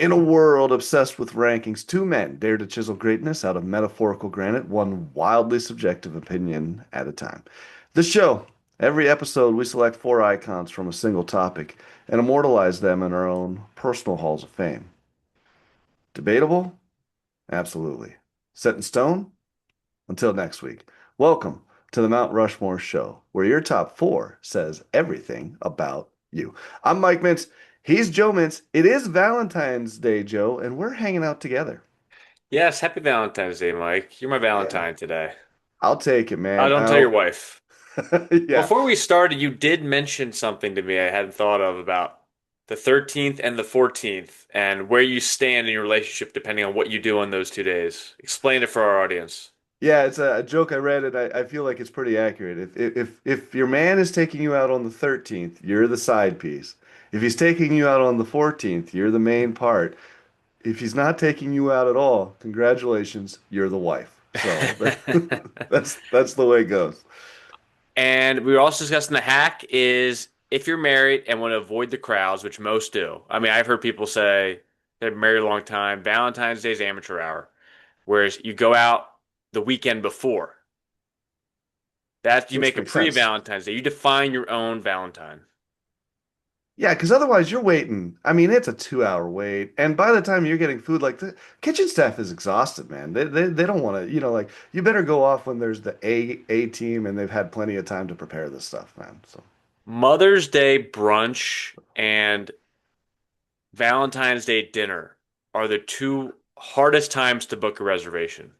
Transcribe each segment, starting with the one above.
In a world obsessed with rankings, two men dare to chisel greatness out of metaphorical granite, one wildly subjective opinion at a time. The show, every episode, we select four icons from a single topic and immortalize them in our own personal halls of fame. Debatable? Absolutely. Set in stone? Until next week. Welcome to the Mount Rushmore Show, where your top four says everything about you. I'm Mike Mintz. He's Joe Mintz. It is Valentine's Day, Joe, and we're hanging out together. Yes, happy Valentine's Day, Mike. You're my Yeah, Valentine today. I'll take it, man. Don't tell your wife. Yeah. Before we started, you did mention something to me I hadn't thought of about the 13th and the 14th and where you stand in your relationship depending on what you do on those 2 days. Explain it for our audience. Yeah, it's a joke I read and I feel like it's pretty accurate. If your man is taking you out on the 13th, you're the side piece. If he's taking you out on the 14th, you're the main part. If he's not taking you out at all, congratulations, you're the wife. So that's the way it goes. And we were also discussing the hack is if you're married and want to avoid the crowds, which most do. I mean, I've heard people say they're married a long time. Valentine's Day is amateur hour, whereas you go out the weekend before. That you Which make a makes sense. pre-Valentine's Day. You define your own Valentine. Yeah, because otherwise you're waiting. I mean, it's a 2 hour wait, and by the time you're getting food, like the kitchen staff is exhausted, man. They don't want to, like you better go off when there's the A team and they've had plenty of time to prepare this stuff, man. So Mother's Day brunch and Valentine's Day dinner are the two hardest times to book a reservation.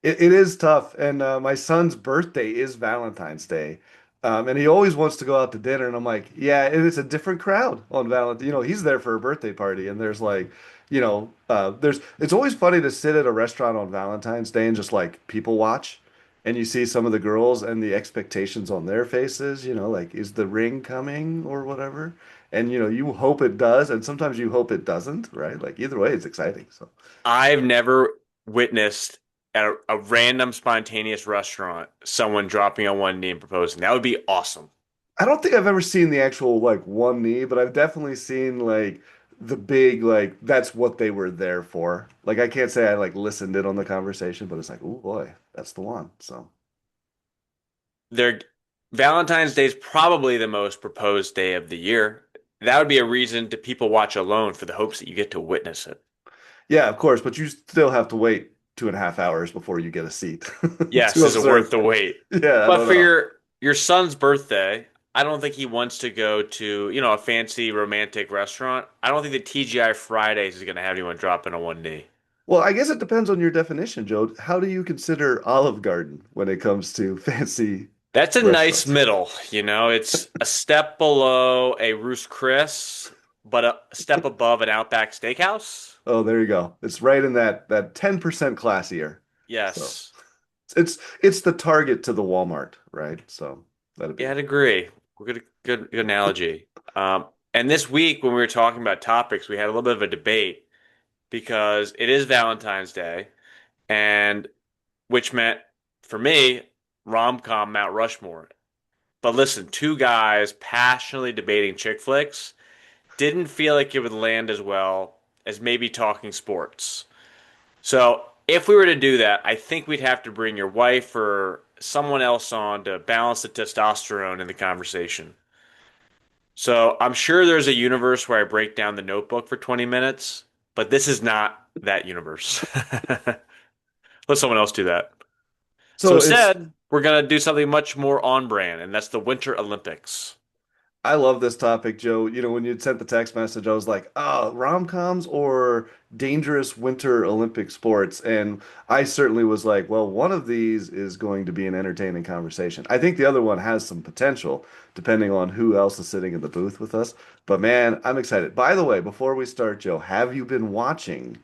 it is tough. And my son's birthday is Valentine's Day, and he always wants to go out to dinner, and I'm like, yeah, and it's a different crowd on Valentine. He's there for a birthday party, and there's like, there's it's always funny to sit at a restaurant on Valentine's Day and just like people watch. And you see some of the girls and the expectations on their faces, like, is the ring coming or whatever? And you hope it does, and sometimes you hope it doesn't, right? Like either way, it's exciting. So I've never witnessed at a random spontaneous restaurant someone dropping on one knee and proposing. That would be awesome. I don't think I've ever seen the actual like one knee, but I've definitely seen like the big like that's what they were there for. Like I can't say I like listened in on the conversation, but it's like, oh boy, that's the one. So Their Valentine's Day is probably the most proposed day of the year. That would be a reason to people watch alone for the hopes that you get to witness it. yeah, of course, but you still have to wait 2.5 hours before you get a seat Yes, to is it worth observe. the wait? Yeah, I But don't for know. your son's birthday, I don't think he wants to go to, a fancy romantic restaurant. I don't think that TGI Fridays is going to have anyone drop in on one knee. Well, I guess it depends on your definition, Joe. How do you consider Olive Garden when it comes to fancy That's a nice restaurants? middle, It's a step below a Ruth's Chris, but a step above an Outback Steakhouse. Oh, there you go. It's right in that 10% classier. So Yes. it's the Target to the Walmart, right? So that'd Yeah, be I'd agree. We're good analogy. And this week when we were talking about topics, we had a little bit of a debate because it is Valentine's Day, and which meant for me, rom-com Mount Rushmore. But listen, two guys passionately debating chick flicks didn't feel like it would land as well as maybe talking sports. So if we were to do that, I think we'd have to bring your wife or someone else on to balance the testosterone in the conversation. So I'm sure there's a universe where I break down the notebook for 20 minutes, but this is not that universe. Let someone else do that. So so it's instead, we're going to do something much more on brand, and that's the Winter Olympics. I love this topic, Joe. When you sent the text message, I was like, oh, rom-coms or dangerous winter Olympic sports? And I certainly was like, well, one of these is going to be an entertaining conversation. I think the other one has some potential, depending on who else is sitting in the booth with us. But man, I'm excited. By the way, before we start, Joe, have you been watching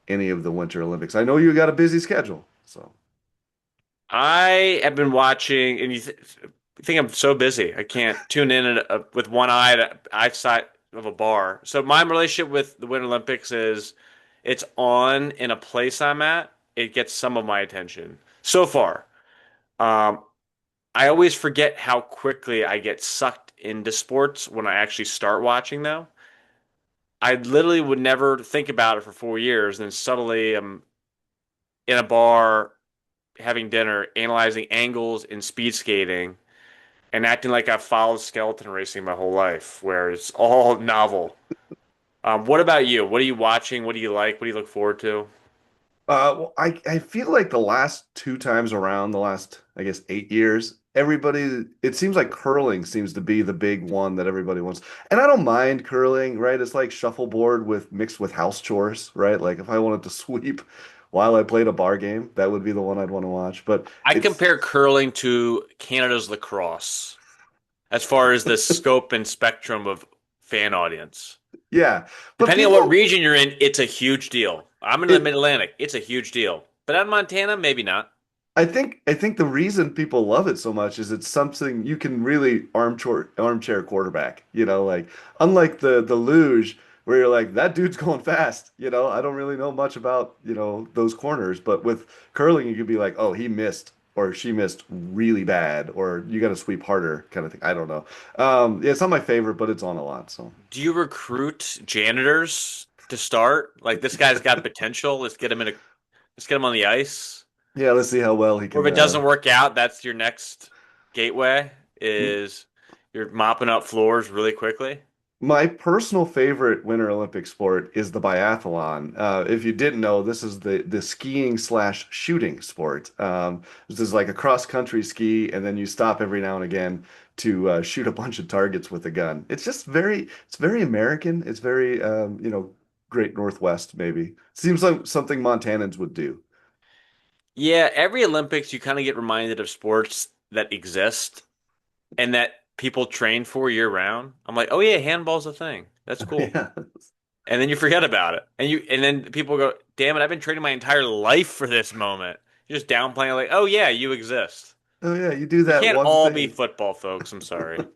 any of the Winter Olympics? I know you got a busy schedule, so. I have been watching, and you think I'm so busy. I can't tune in with one eye at outside of a bar. So my relationship with the Winter Olympics is it's on in a place I'm at. It gets some of my attention so far. Um, I always forget how quickly I get sucked into sports when I actually start watching, though. I literally would never think about it for 4 years, and then suddenly I'm in a bar having dinner, analyzing angles in speed skating, and acting like I've followed skeleton racing my whole life, where it's all novel. What about you? What are you watching? What do you like? What do you look forward to? Well, I feel like the last two times around, the last, I guess, 8 years, it seems like curling seems to be the big one that everybody wants. And I don't mind curling, right? It's like shuffleboard with mixed with house chores, right? Like if I wanted to sweep while I played a bar game, that would be the one I'd want to watch. But I it's, compare curling to Canada's lacrosse as far as the scope and spectrum of fan audience. yeah. But Depending on what people, region you're in, it's a huge deal. I'm in the it, Mid-Atlantic. It's a huge deal. But out in Montana, maybe not. I think the reason people love it so much is it's something you can really armchair quarterback, like unlike the luge where you're like that dude's going fast, I don't really know much about, those corners, but with curling you could be like, "Oh, he missed or she missed really bad or you got to sweep harder," kind of thing. I don't know. Yeah, it's not my favorite, but it's on a lot, so. Do you recruit janitors to start? Like this guy's got potential. Let's get him on the ice. Yeah, let's see how well he Or if can it doesn't work out, that's your next gateway is you're mopping up floors really quickly. My personal favorite Winter Olympic sport is the biathlon. If you didn't know, this is the skiing slash shooting sport. This is like a cross country ski, and then you stop every now and again to shoot a bunch of targets with a gun. It's very American. It's very, Great Northwest maybe. Seems like something Montanans would do. Yeah, every Olympics you kind of get reminded of sports that exist and that people train for year round. I'm like, oh yeah, handball's a thing. That's cool. Yeah. And then you forget about it. And then people go, damn it, I've been training my entire life for this moment. You're just downplaying like, oh yeah, you exist. Oh yeah, you do We that can't one all be thing. football folks. I'm sorry.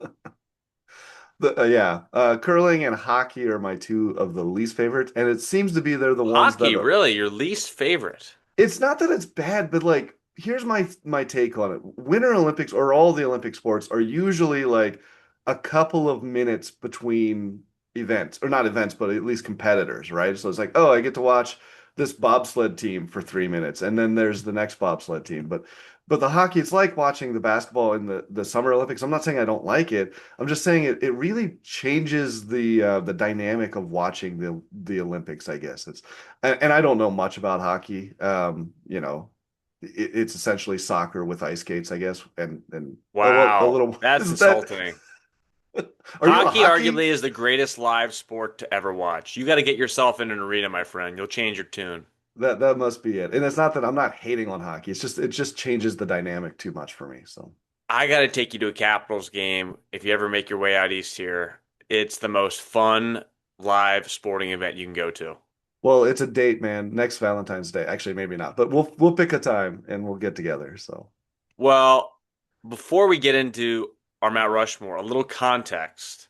Yeah, curling and hockey are my two of the least favorites, and it seems to be they're the ones that Hockey, really, your least favorite. it's not that it's bad, but like here's my take on it. Winter Olympics or all the Olympic sports are usually like a couple of minutes between events, or not events, but at least competitors, right? So it's like, oh, I get to watch this bobsled team for 3 minutes, and then there's the next bobsled team. But the hockey, it's like watching the basketball in the Summer Olympics. I'm not saying I don't like it. I'm just saying it really changes the dynamic of watching the Olympics, I guess. And I don't know much about hockey. It's essentially soccer with ice skates, I guess, and a Wow, little. that's Is that? insulting. Are you a Hockey hockey? arguably is the greatest live sport to ever watch. You got to get yourself in an arena, my friend. You'll change your tune. That must be it. And it's not that I'm not hating on hockey. It's just it just changes the dynamic too much for me. So, I got to take you to a Capitals game if you ever make your way out east here. It's the most fun live sporting event you can go to. well, it's a date, man. Next Valentine's Day. Actually, maybe not, but we'll pick a time and we'll get together. So, Well, before we get into our Mount Rushmore, a little context.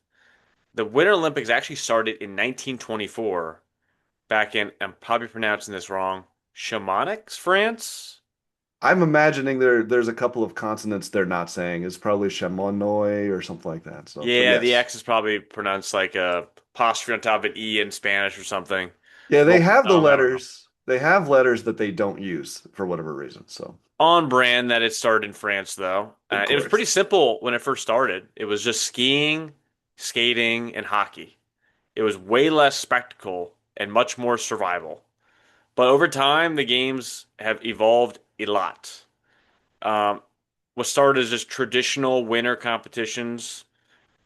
The Winter Olympics actually started in 1924 back in, I'm probably pronouncing this wrong, Chamonix, France? I'm imagining there's a couple of consonants they're not saying. It's probably Chamonix or something like that. So, but Yeah, the yes. X is probably pronounced like a apostrophe on top of an E in Spanish or something. Yeah, they Roll have the tongue, I don't know. letters. They have letters that they don't use for whatever reason. So, On brand that it started in France, though. of It was pretty course. simple when it first started. It was just skiing, skating, and hockey. It was way less spectacle and much more survival. But over time, the games have evolved a lot. Um, what started as just traditional winter competitions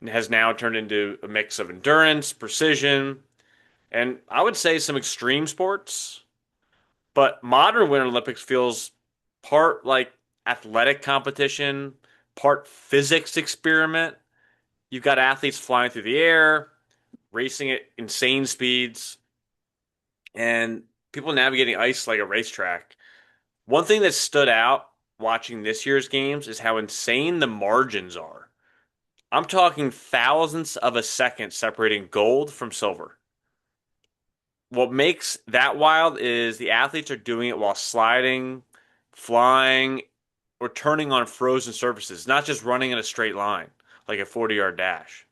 has now turned into a mix of endurance, precision, and I would say some extreme sports. But modern Winter Olympics feels part like athletic competition, part physics experiment. You've got athletes flying through the air, racing at insane speeds, and people navigating ice like a racetrack. One thing that stood out watching this year's games is how insane the margins are. I'm talking thousandths of a second separating gold from silver. What makes that wild is the athletes are doing it while sliding, flying, or turning on frozen surfaces, not just running in a straight line like a 40-yard dash.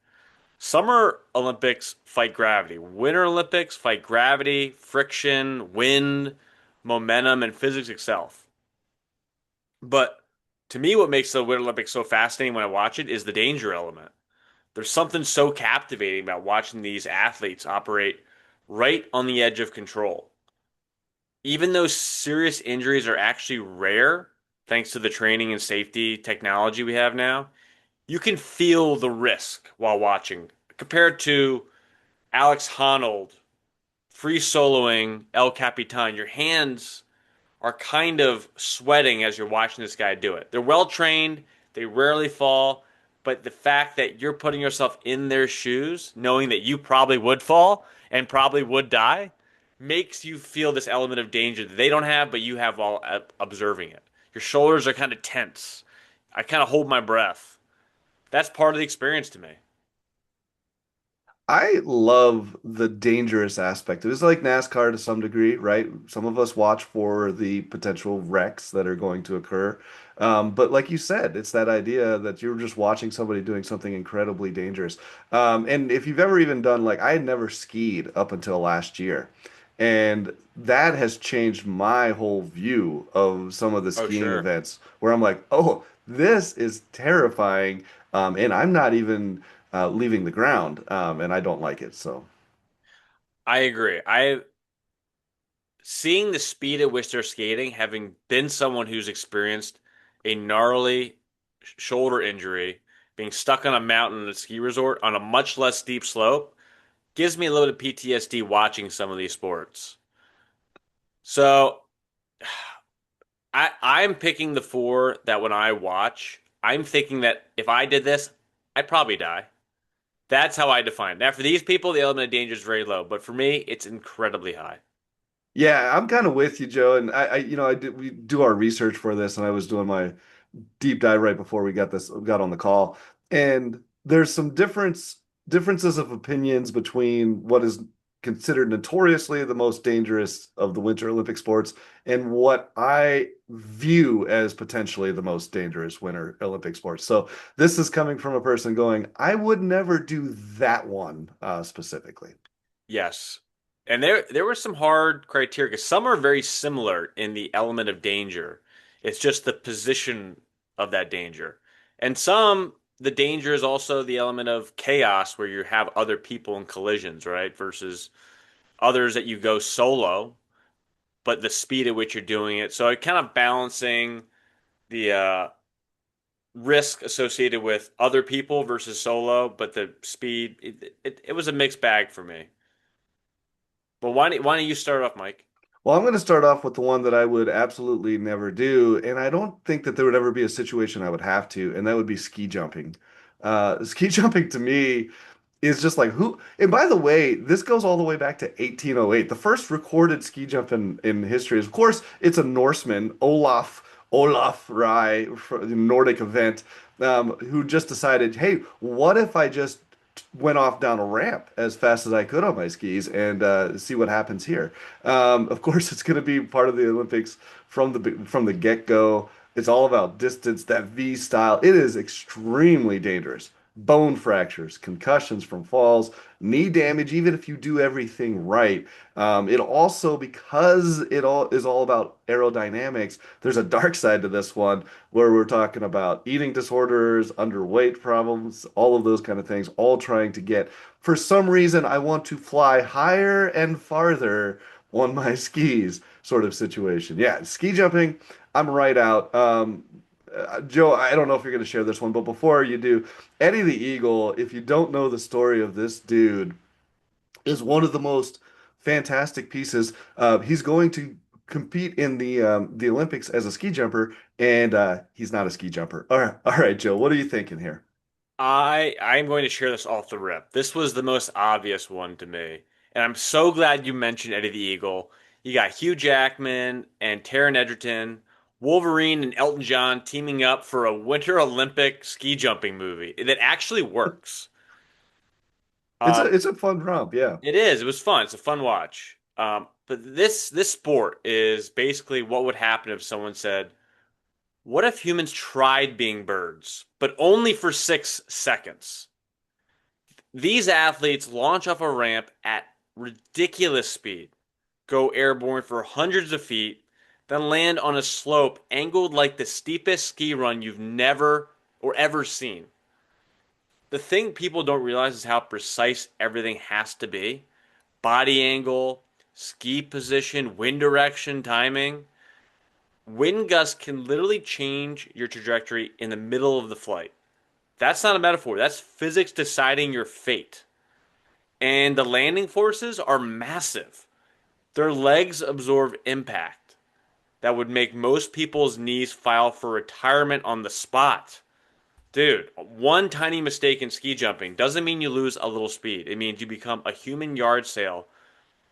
Summer Olympics fight gravity. Winter Olympics fight gravity, friction, wind, momentum, and physics itself. But to me, what makes the Winter Olympics so fascinating when I watch it is the danger element. There's something so captivating about watching these athletes operate right on the edge of control. Even though serious injuries are actually rare, thanks to the training and safety technology we have now, you can feel the risk while watching compared to Alex Honnold free soloing El Capitan. Your hands are kind of sweating as you're watching this guy do it. They're well trained, they rarely fall, but the fact that you're putting yourself in their shoes, knowing that you probably would fall and probably would die, makes you feel this element of danger that they don't have, but you have while observing it. Your shoulders are kind of tense. I kind of hold my breath. That's part of the experience to me. I love the dangerous aspect. It is like NASCAR to some degree, right? Some of us watch for the potential wrecks that are going to occur. But like you said, it's that idea that you're just watching somebody doing something incredibly dangerous. And if you've ever even done, like, I had never skied up until last year. And that has changed my whole view of some of the Oh, skiing sure. events where I'm like, oh, this is terrifying. And I'm not even leaving the ground, and I don't like it. So, I agree. I seeing the speed at which they're skating, having been someone who's experienced a gnarly shoulder injury, being stuck on a mountain at a ski resort on a much less steep slope, gives me a little bit of PTSD watching some of these sports. So I'm picking the four that when I watch, I'm thinking that if I did this, I'd probably die. That's how I define it. Now, for these people, the element of danger is very low, but for me, it's incredibly high. yeah, I'm kind of with you, Joe. And I did we do our research for this, and I was doing my deep dive right before we got on the call. And there's some differences of opinions between what is considered notoriously the most dangerous of the Winter Olympic sports and what I view as potentially the most dangerous Winter Olympic sports. So this is coming from a person going, I would never do that one specifically. Yes. And there were some hard criteria because some are very similar in the element of danger. It's just the position of that danger. And some, the danger is also the element of chaos where you have other people in collisions, right? Versus others that you go solo, but the speed at which you're doing it. So it kind of balancing the risk associated with other people versus solo, but the speed, it was a mixed bag for me. But why don't you start off, Mike? Well, I'm going to start off with the one that I would absolutely never do, and I don't think that there would ever be a situation I would have to, and that would be ski jumping. Ski jumping to me is just like who, and by the way, this goes all the way back to 1808. The first recorded ski jump in history is, of course, it's a Norseman, Olaf Rai, Nordic event, who just decided, hey, what if I just went off down a ramp as fast as I could on my skis and see what happens here. Of course, it's going to be part of the Olympics from the get-go. It's all about distance, that V style. It is extremely dangerous. Bone fractures, concussions from falls, knee damage, even if you do everything right. It also, because it all is all about aerodynamics, there's a dark side to this one where we're talking about eating disorders, underweight problems, all of those kind of things, all trying to get, for some reason, I want to fly higher and farther on my skis sort of situation. Yeah, ski jumping, I'm right out. Joe, I don't know if you're going to share this one, but before you do, Eddie the Eagle, if you don't know the story of this dude, is one of the most fantastic pieces. He's going to compete in the Olympics as a ski jumper, and he's not a ski jumper. All right, Joe, what are you thinking here? I'm going to share this off the rip. This was the most obvious one to me, and I'm so glad you mentioned Eddie the Eagle. You got Hugh Jackman and Taron Egerton, Wolverine and Elton John teaming up for a Winter Olympic ski jumping movie that actually works. It's a Um, it's a fun romp, yeah. it is. It was fun. It's a fun watch. But this sport is basically what would happen if someone said, "What if humans tried being birds, but only for 6 seconds?" These athletes launch off a ramp at ridiculous speed, go airborne for hundreds of feet, then land on a slope angled like the steepest ski run you've never or ever seen. The thing people don't realize is how precise everything has to be. Body angle, ski position, wind direction, timing. Wind gusts can literally change your trajectory in the middle of the flight. That's not a metaphor. That's physics deciding your fate. And the landing forces are massive. Their legs absorb impact that would make most people's knees file for retirement on the spot. Dude, one tiny mistake in ski jumping doesn't mean you lose a little speed. It means you become a human yard sale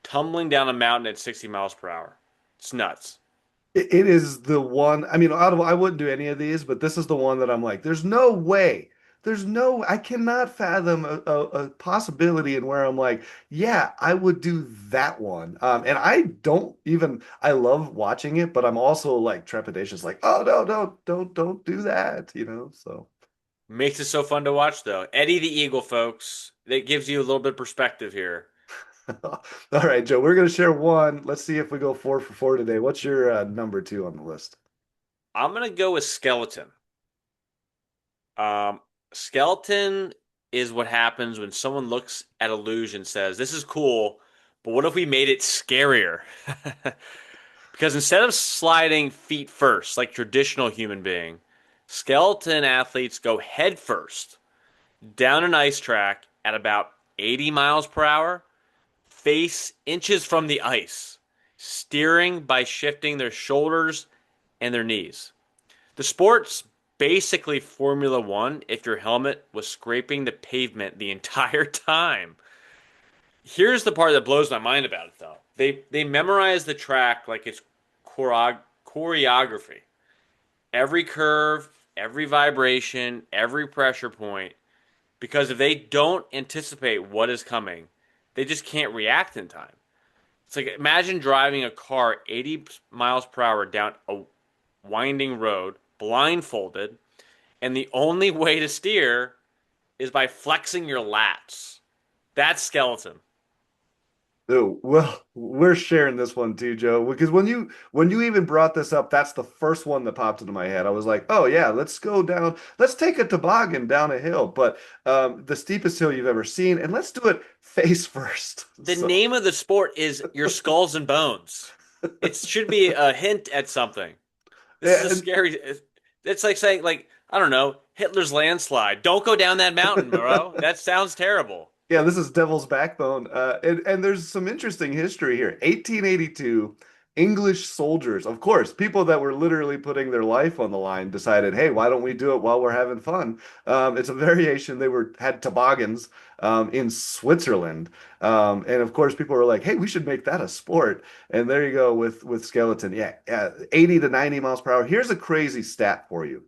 tumbling down a mountain at 60 miles per hour. It's nuts. It is the one. I mean, I wouldn't do any of these, but this is the one that I'm like, there's no way. I cannot fathom a possibility in where I'm like, yeah, I would do that one. And I don't even, I love watching it, but I'm also like trepidatious, like, oh no, don't do that, So, Makes it so fun to watch, though. Eddie the Eagle, folks. That gives you a little bit of perspective here. all right, Joe, we're gonna share one. Let's see if we go 4 for 4 today. What's your number two on the list? I'm going to go with skeleton. Um, Skeleton is what happens when someone looks at a luge and says, "This is cool, but what if we made it scarier?" Because instead of sliding feet first, like traditional human being, skeleton athletes go head first down an ice track at about 80 miles per hour, face inches from the ice, steering by shifting their shoulders and their knees. The sport's basically Formula One if your helmet was scraping the pavement the entire time. Here's the part that blows my mind about it, though. They memorize the track like it's choreography. Every curve, every vibration, every pressure point. Because if they don't anticipate what is coming, they just can't react in time. It's like imagine driving a car 80 miles per hour down a winding road, blindfolded, and the only way to steer is by flexing your lats. That's skeleton. Oh, well, we're sharing this one too, Joe, because when you even brought this up, that's the first one that popped into my head. I was like, oh yeah, let's take a toboggan down a hill, but the steepest hill you've ever seen, and let's do it face first. The So, name of the sport is your skulls and bones. It should be a hint at something. This is yeah, a scary. It's like saying, like, I don't know, Hitler's landslide. Don't go down that mountain, bro. That sounds terrible. yeah, this is Devil's Backbone. And there's some interesting history here. 1882, English soldiers, of course, people that were literally putting their life on the line, decided, hey, why don't we do it while we're having fun? It's a variation. They had toboggans in Switzerland. And of course, people were like, hey, we should make that a sport. And there you go with skeleton. Yeah, 80 to 90 miles per hour. Here's a crazy stat for you.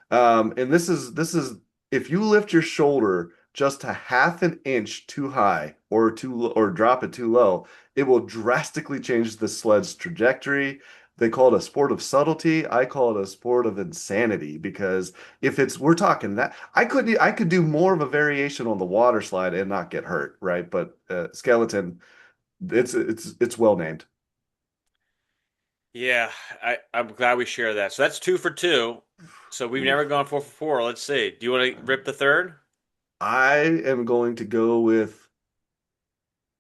And this is if you lift your shoulder just a half an inch too high or drop it too low, it will drastically change the sled's trajectory. They call it a sport of subtlety. I call it a sport of insanity because if it's we're talking that I could do more of a variation on the water slide and not get hurt, right? But skeleton, it's well named. Yeah, I'm glad we share that. So that's 2 for 2. So we've never Oof. gone 4 for 4. Let's see. Do you want to rip the third? I am going to go with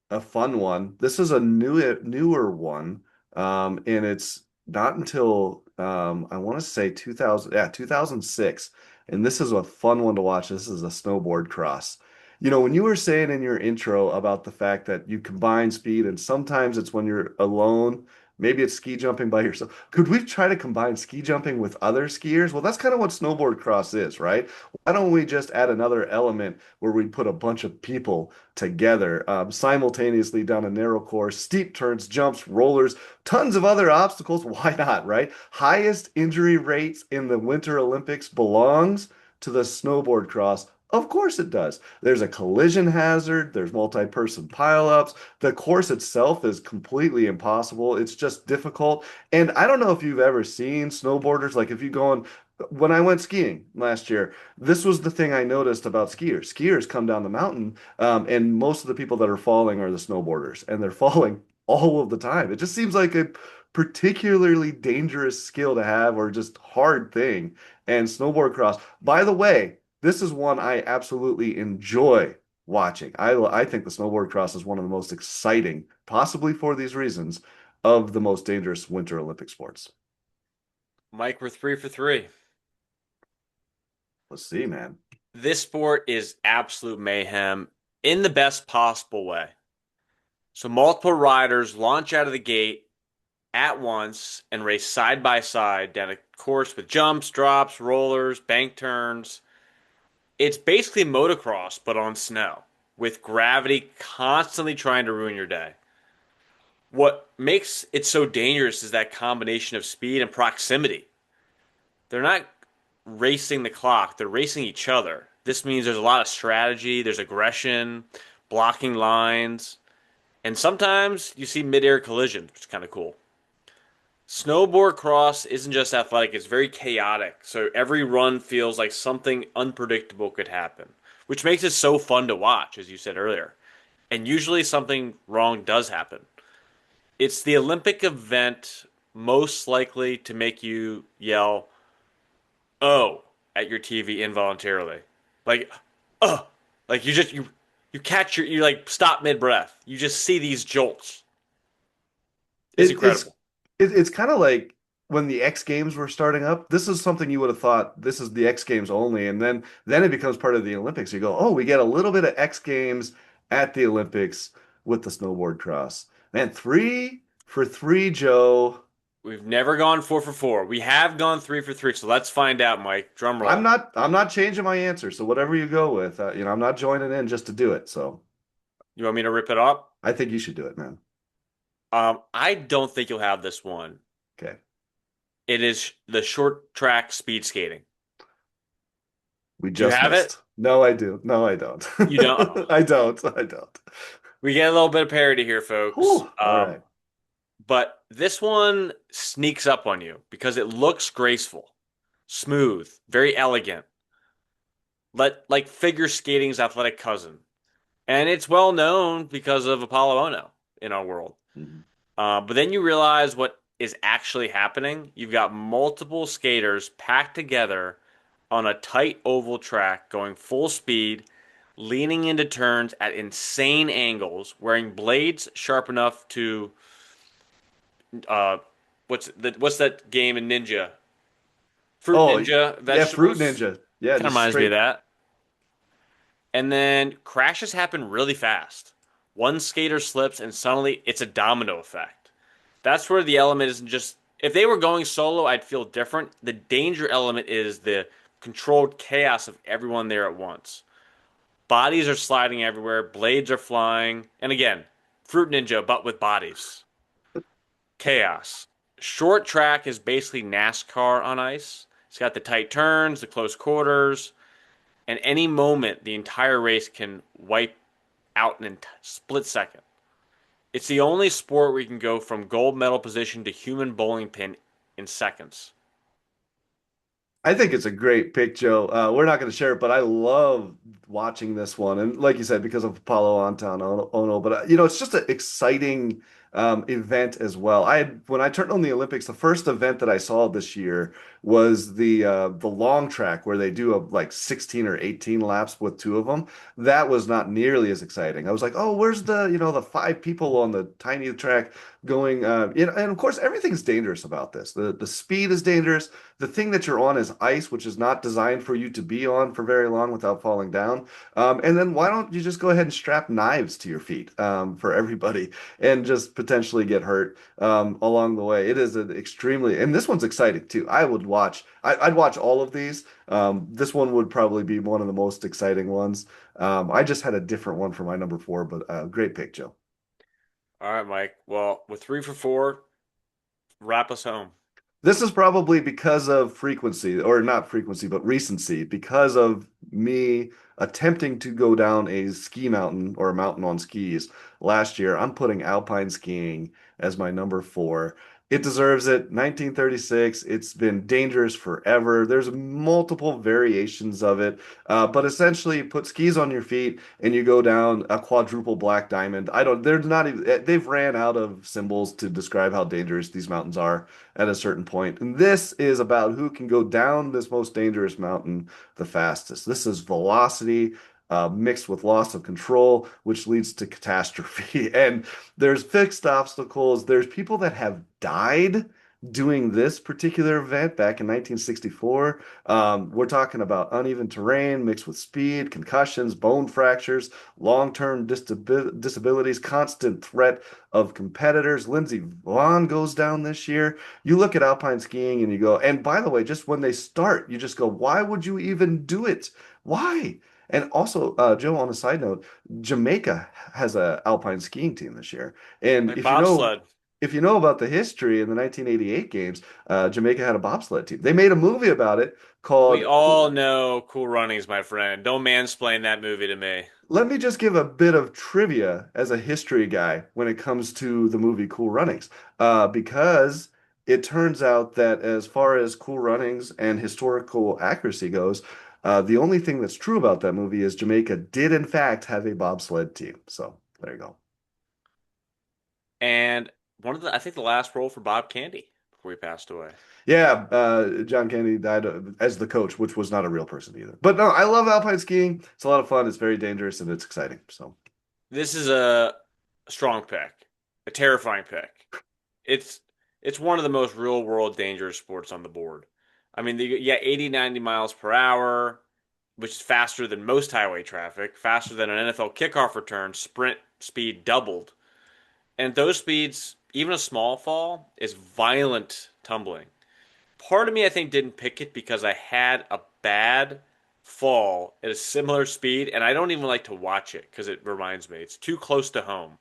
a fun one. This is a newer one, and it's not until I want to say 2000, yeah, 2006. And this is a fun one to watch. This is a snowboard cross. When you were saying in your intro about the fact that you combine speed, and sometimes it's when you're alone, maybe it's ski jumping by yourself. Could we try to combine ski jumping with other skiers? Well, that's kind of what snowboard cross is, right? Why don't we just add another element where we put a bunch of people together simultaneously down a narrow course, steep turns, jumps, rollers, tons of other obstacles. Why not, right? Highest injury rates in the Winter Olympics belongs to the snowboard cross. Of course it does. There's a collision hazard, there's multi-person pileups. The course itself is completely impossible. It's just difficult. And I don't know if you've ever seen snowboarders, like if you go on when I went skiing last year, this was the thing I noticed about skiers. Skiers come down the mountain, and most of the people that are falling are the snowboarders, and they're falling all of the time. It just seems like a particularly dangerous skill to have, or just hard thing. And snowboard cross, by the way, this is one I absolutely enjoy watching. I think the snowboard cross is one of the most exciting, possibly for these reasons, of the most dangerous Winter Olympic sports. Mike, we're 3 for 3. Let's see, man. This sport is absolute mayhem in the best possible way. So multiple riders launch out of the gate at once and race side by side down a course with jumps, drops, rollers, bank turns. It's basically motocross, but on snow, with gravity constantly trying to ruin your day. What makes it so dangerous is that combination of speed and proximity. They're not racing the clock, they're racing each other. This means there's a lot of strategy, there's aggression, blocking lines, and sometimes you see mid-air collisions, which is kind of cool. Snowboard cross isn't just athletic, it's very chaotic. So every run feels like something unpredictable could happen, which makes it so fun to watch, as you said earlier. And usually something wrong does happen. It's the Olympic event most likely to make you yell, "Oh," at your TV involuntarily. Like, "Oh," like you catch you like stop mid-breath. You just see these jolts. It's It, it's incredible. it's kind of like when the X Games were starting up. This is something you would have thought this is the X Games only, and then it becomes part of the Olympics. You go, oh, we get a little bit of X Games at the Olympics with the snowboard cross. Man, 3 for 3, Joe. We've never gone 4 for 4. We have gone 3 for 3. So let's find out, Mike. Drum roll. I'm not changing my answer. So whatever you go with, I'm not joining in just to do it. So You want me to rip it up? I think you should do it, man. I don't think you'll have this one. Okay. It is the short track speed skating. We Do you just have it? missed. No, I do. No, I don't. You don't. Oh. I don't. I don't. We get a little bit of parody here, folks. Whew. All right. But this one sneaks up on you because it looks graceful, smooth, very elegant, like figure skating's athletic cousin. And it's well known because of Apollo Ono in our world. Mhm. But then you realize what is actually happening. You've got multiple skaters packed together on a tight oval track going full speed, leaning into turns at insane angles, wearing blades sharp enough to uh, what's that game in Ninja? Fruit Oh, Ninja yeah, Fruit vegetables. Ninja. Yeah, Kind of just reminds me of straight. that. And then crashes happen really fast. One skater slips, and suddenly it's a domino effect. That's where the element isn't just. If they were going solo, I'd feel different. The danger element is the controlled chaos of everyone there at once. Bodies are sliding everywhere, blades are flying, and again, Fruit Ninja, but with bodies. Chaos. Short track is basically NASCAR on ice. It's got the tight turns, the close quarters, and any moment the entire race can wipe out in a split second. It's the only sport where you can go from gold medal position to human bowling pin in seconds. I think it's a great pick, Joe. We're not going to share it, but I love watching this one. And like you said, because of Apollo Anton Ono, but it's just an exciting event as well. When I turned on the Olympics, the first event that I saw this year was the long track where they do like 16 or 18 laps with two of them. That was not nearly as exciting. I was like, oh, where's the 5 people on the tiny track going? And of course, everything's dangerous about this. The speed is dangerous. The thing that you're on is ice, which is not designed for you to be on for very long without falling down. And then why don't you just go ahead and strap knives to your feet for everybody and just potentially get hurt along the way? It is an extremely, and this one's exciting too. I'd watch all of these. This one would probably be one of the most exciting ones. I just had a different one for my number 4, but great pick, Joe. All right, Mike. Well, with 3 for 4, wrap us home. This is probably because of frequency, or not frequency, but recency, because of me attempting to go down a ski mountain or a mountain on skis last year. I'm putting alpine skiing as my number 4. It deserves it. 1936. It's been dangerous forever. There's multiple variations of it, but essentially, you put skis on your feet and you go down a quadruple black diamond. I don't. They're not even. They've ran out of symbols to describe how dangerous these mountains are at a certain point. And this is about who can go down this most dangerous mountain the fastest. This is velocity. Mixed with loss of control, which leads to catastrophe. And there's fixed obstacles. There's people that have died doing this particular event back in 1964. We're talking about uneven terrain mixed with speed, concussions, bone fractures, long-term disabilities, constant threat of competitors. Lindsey Vonn goes down this year. You look at alpine skiing and you go, and by the way, just when they start, you just go, why would you even do it? Why? And also, Joe, on a side note, Jamaica has a alpine skiing team this year. And Like bobsled. if you know about the history in the 1988 games, Jamaica had a bobsled team. They made a movie about it We called all Cool. know Cool Runnings, my friend. Don't mansplain that movie to me. Let me just give a bit of trivia as a history guy when it comes to the movie Cool Runnings, because it turns out that as far as Cool Runnings and historical accuracy goes, the only thing that's true about that movie is Jamaica did in fact have a bobsled team. So there you go. And I think the last role for Bob Candy before he passed away. Yeah, John Kennedy died as the coach, which was not a real person either. But no, I love alpine skiing. It's a lot of fun. It's very dangerous and it's exciting. So This is a strong pick, a terrifying pick. It's it's one of the most real world dangerous sports on the board. I mean, yeah, 80, 90 miles per hour, which is faster than most highway traffic, faster than an NFL kickoff return, sprint speed doubled. And those speeds, even a small fall, is violent tumbling. Part of me, I think, didn't pick it because I had a bad fall at a similar speed, and I don't even like to watch it because it reminds me it's too close to home.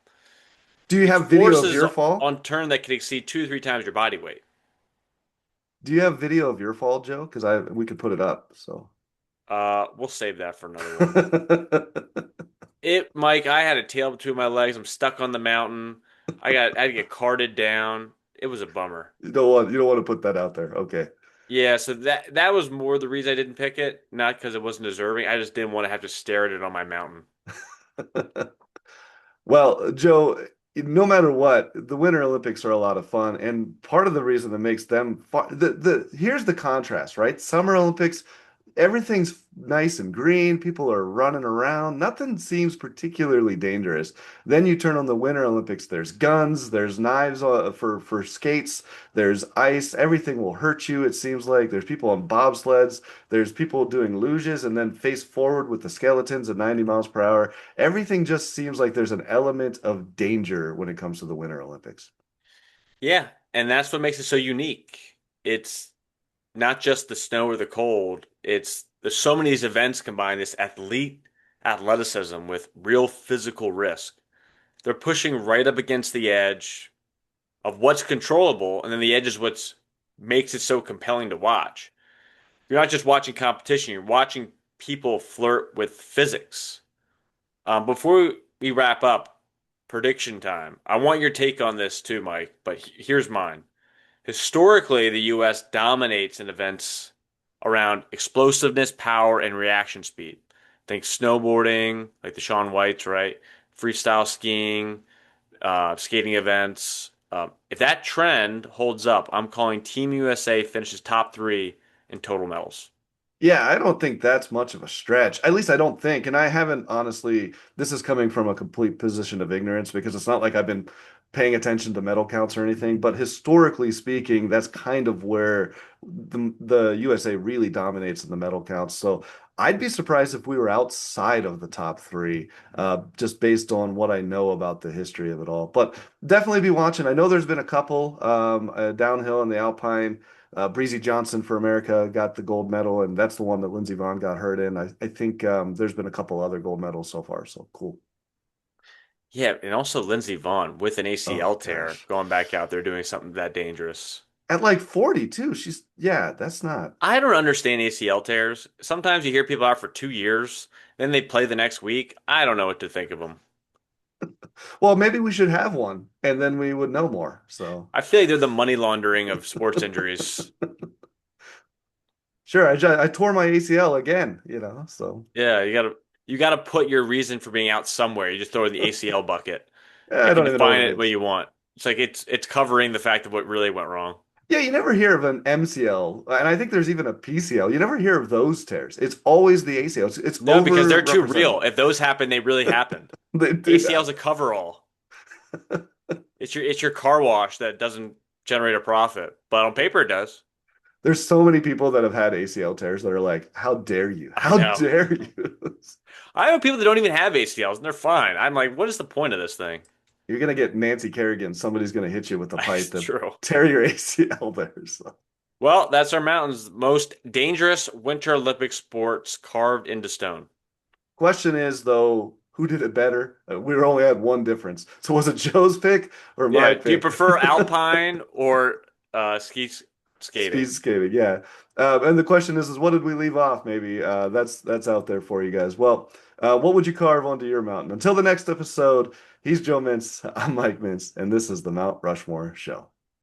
do you It have video of forces your fall? on turn that can exceed 2 or 3 times your body weight. Do you have video of your fall, Joe? Because I we could put it up. So We'll save that for another one. Mike, I had a tail between my legs. I'm stuck on the mountain. I had to get carted down. It was a bummer. you don't want to put that out there. Okay. Yeah, so that was more the reason I didn't pick it, not because it wasn't deserving. I just didn't want to have to stare at it on my mountain. Well, Joe, no matter what, the Winter Olympics are a lot of fun, and part of the reason that makes them fun, here's the contrast, right? Summer Olympics, everything's nice and green, people are running around, nothing seems particularly dangerous. Then you turn on the Winter Olympics, there's guns, there's knives for skates, there's ice, everything will hurt you, it seems like. There's people on bobsleds, there's people doing luges and then face forward with the skeletons at 90 miles per hour. Everything just seems like there's an element of danger when it comes to the Winter Olympics. Yeah, and that's what makes it so unique. It's not just the snow or the cold. It's there's so many of these events combine this athleticism with real physical risk. They're pushing right up against the edge of what's controllable, and then the edge is what makes it so compelling to watch. You're not just watching competition, you're watching people flirt with physics. Before we wrap up, prediction time. I want your take on this too, Mike, but here's mine. Historically, the U.S. dominates in events around explosiveness, power, and reaction speed. Think snowboarding, like the Shaun Whites, right? Freestyle skiing, skating events. If that trend holds up, I'm calling Team USA finishes top three in total medals. Yeah, I don't think that's much of a stretch. At least I don't think. And I haven't honestly, this is coming from a complete position of ignorance because it's not like I've been paying attention to medal counts or anything. But historically speaking, that's kind of where the USA really dominates in the medal counts. So I'd be surprised if we were outside of the top three, just based on what I know about the history of it all. But definitely be watching. I know there's been a couple downhill in the Alpine. Breezy Johnson for America got the gold medal, and that's the one that Lindsey Vonn got hurt in. I think there's been a couple other gold medals so far, so cool. Yeah, and also Lindsey Vonn with an Oh ACL tear gosh. going back out there doing something that dangerous. At like 40 too. Yeah, that's not. I don't understand ACL tears. Sometimes you hear people out for 2 years, then they play the next week. I don't know what to think of them. Well, maybe we should have one, and then we would know more. So I feel like they're the money laundering of sports injuries. sure, I tore my ACL again, so Yeah, you gotta put your reason for being out somewhere. You just throw it in the ACL bucket. I You can don't even know define what it it the way is. you want. It's like it's covering the fact of what really went wrong. Yeah, you never hear of an MCL, and I think there's even a PCL. You never hear of those tears. It's always the ACL. It's No, because they're too overrepresented. real. If those happen, they really happened. They did ACL's a happen. coverall. It's your car wash that doesn't generate a profit, but on paper it does. There's so many people that have had ACL tears that are like, "How dare you? I How know. dare you?" I know people that don't even have ACLs and they're fine. I'm like, what is the point of this thing? You're gonna get Nancy Kerrigan. Somebody's gonna hit you with a pipe It's to true. tear your ACL there. So, Well, that's our mountains. Most dangerous Winter Olympic sports carved into stone. question is though, who did it better? We were only had one difference. So was it Joe's pick or my Yeah. Do you pick? prefer alpine or ski Speed skating? skating, yeah. And the question is what did we leave off? Maybe that's out there for you guys. Well, what would you carve onto your mountain? Until the next episode, he's Joe Mintz, I'm Mike Mintz, and this is the Mount Rushmore Show.